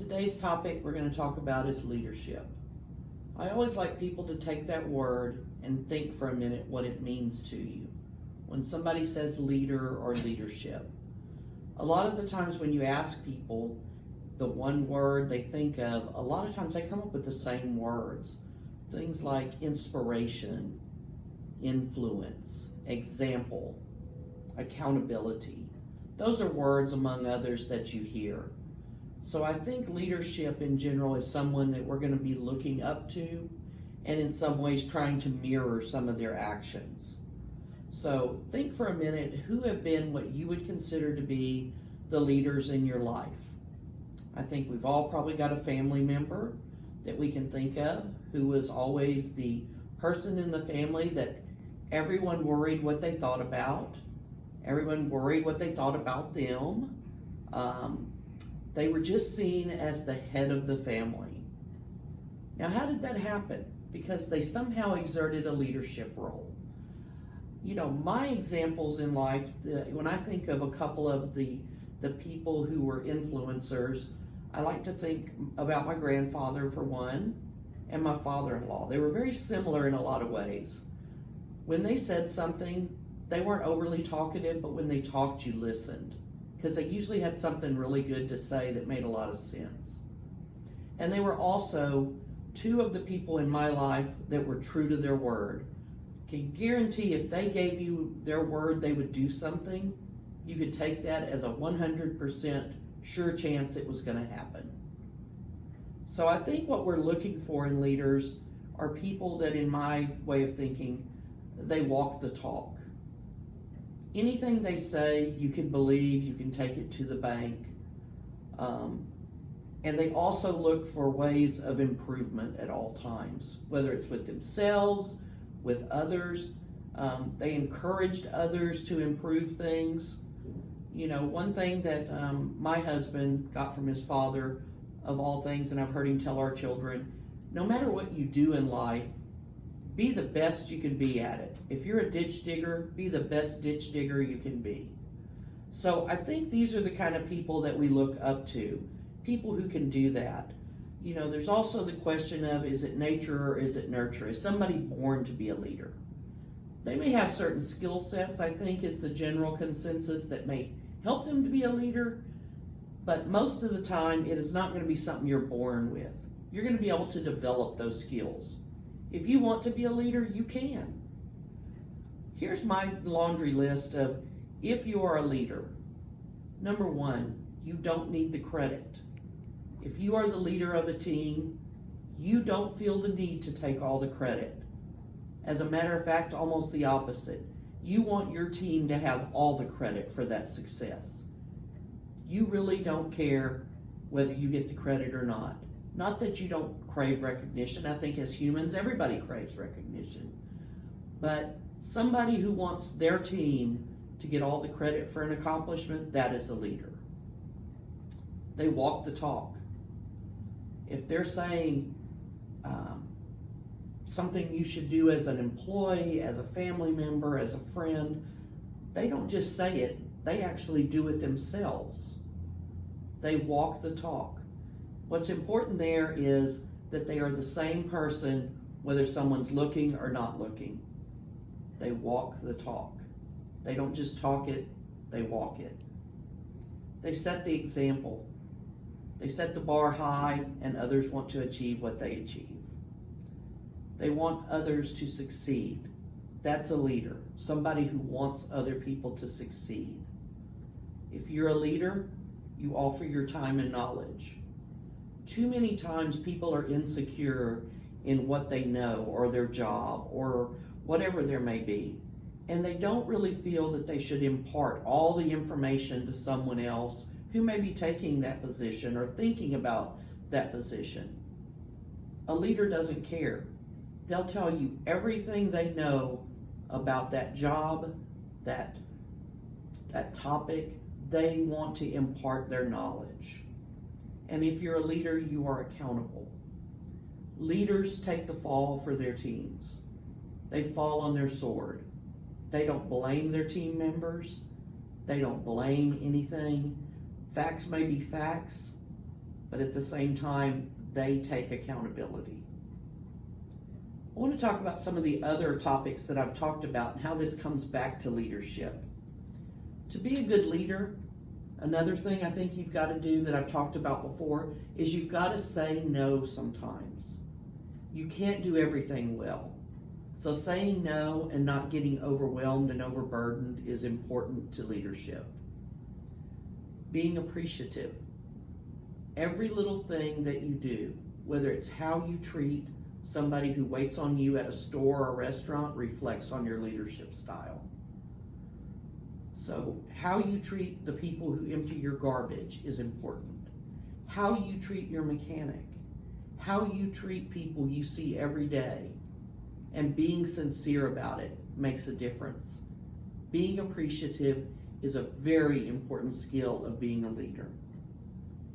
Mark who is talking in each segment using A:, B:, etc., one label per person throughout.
A: Today's topic we're going to talk about is leadership. I always like people to take that word and think for a minute what it means to you. When somebody says leader or leadership, a lot of the times when you ask people the one word they think of, a lot of times they come up with the same words. Things like inspiration, influence, example, accountability. Those are words among others that you hear. So I think leadership in general is someone that we're going to be looking up to and in some ways trying to mirror some of their actions. So think for a minute, who have been what you would consider to be the leaders in your life? I think we've all probably got a family member that we can think of who was always the person in the family that everyone worried what they thought about. Everyone worried what they thought about them. They were just seen as the head of the family. Now, how did that happen? Because they somehow exerted a leadership role. You know, my examples in life, when I think of a couple of the people who were influencers, I like to think about my grandfather for one, and my father-in-law. They were very similar in a lot of ways. When they said something, they weren't overly talkative, but when they talked, you listened, because they usually had something really good to say that made a lot of sense. And they were also two of the people in my life that were true to their word. Can guarantee if they gave you their word they would do something, you could take that as a 100% sure chance it was going to happen. So I think what we're looking for in leaders are people that, in my way of thinking, they walk the talk. Anything they say, you can believe, you can take it to the bank. And they also look for ways of improvement at all times, whether it's with themselves, with others. They encouraged others to improve things. You know, one thing that my husband got from his father, of all things, and I've heard him tell our children, no matter what you do in life, be the best you can be at it. If you're a ditch digger, be the best ditch digger you can be. So I think these are the kind of people that we look up to, people who can do that. You know, there's also the question of, is it nature or is it nurture? Is somebody born to be a leader? They may have certain skill sets, I think, is the general consensus that may help them to be a leader, but most of the time it is not going to be something you're born with. You're going to be able to develop those skills. If you want to be a leader, you can. Here's my laundry list of if you are a leader. Number one, you don't need the credit. If you are the leader of a team, you don't feel the need to take all the credit. As a matter of fact, almost the opposite. You want your team to have all the credit for that success. You really don't care whether you get the credit or not. Not that you don't crave recognition. I think as humans, everybody craves recognition. But somebody who wants their team to get all the credit for an accomplishment, that is a leader. They walk the talk. If they're saying something you should do as an employee, as a family member, as a friend, they don't just say it, they actually do it themselves. They walk the talk. What's important there is that they are the same person whether someone's looking or not looking. They walk the talk. They don't just talk it, they walk it. They set the example. They set the bar high, and others want to achieve what they achieve. They want others to succeed. That's a leader, somebody who wants other people to succeed. If you're a leader, you offer your time and knowledge. Too many times people are insecure in what they know or their job or whatever there may be, and they don't really feel that they should impart all the information to someone else who may be taking that position or thinking about that position. A leader doesn't care. They'll tell you everything they know about that job, that topic. They want to impart their knowledge. And if you're a leader, you are accountable. Leaders take the fall for their teams. They fall on their sword. They don't blame their team members. They don't blame anything. Facts may be facts, but at the same time, they take accountability. I want to talk about some of the other topics that I've talked about and how this comes back to leadership. To be a good leader, another thing I think you've got to do that I've talked about before is you've got to say no sometimes. You can't do everything well. So saying no and not getting overwhelmed and overburdened is important to leadership. Being appreciative. Every little thing that you do, whether it's how you treat somebody who waits on you at a store or restaurant, reflects on your leadership style. So how you treat the people who empty your garbage is important. How you treat your mechanic. How you treat people you see every day. And being sincere about it makes a difference. Being appreciative is a very important skill of being a leader.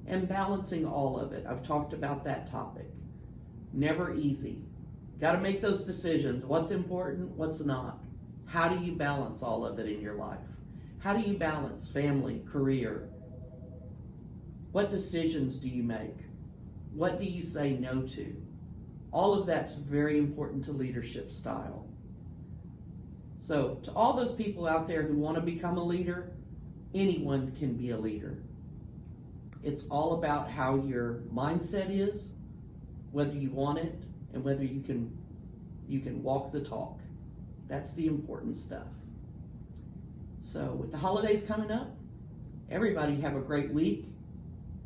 A: And balancing all of it. I've talked about that topic. Never easy. Got to make those decisions. What's important, what's not. How do you balance all of it in your life? How do you balance family, career? What decisions do you make? What do you say no to? All of that's very important to leadership style. So, to all those people out there who want to become a leader, anyone can be a leader. It's all about how your mindset is, whether you want it, and whether you can walk the talk. That's the important stuff. So with the holidays coming up, everybody have a great week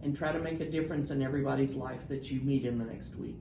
A: and try to make a difference in everybody's life that you meet in the next week.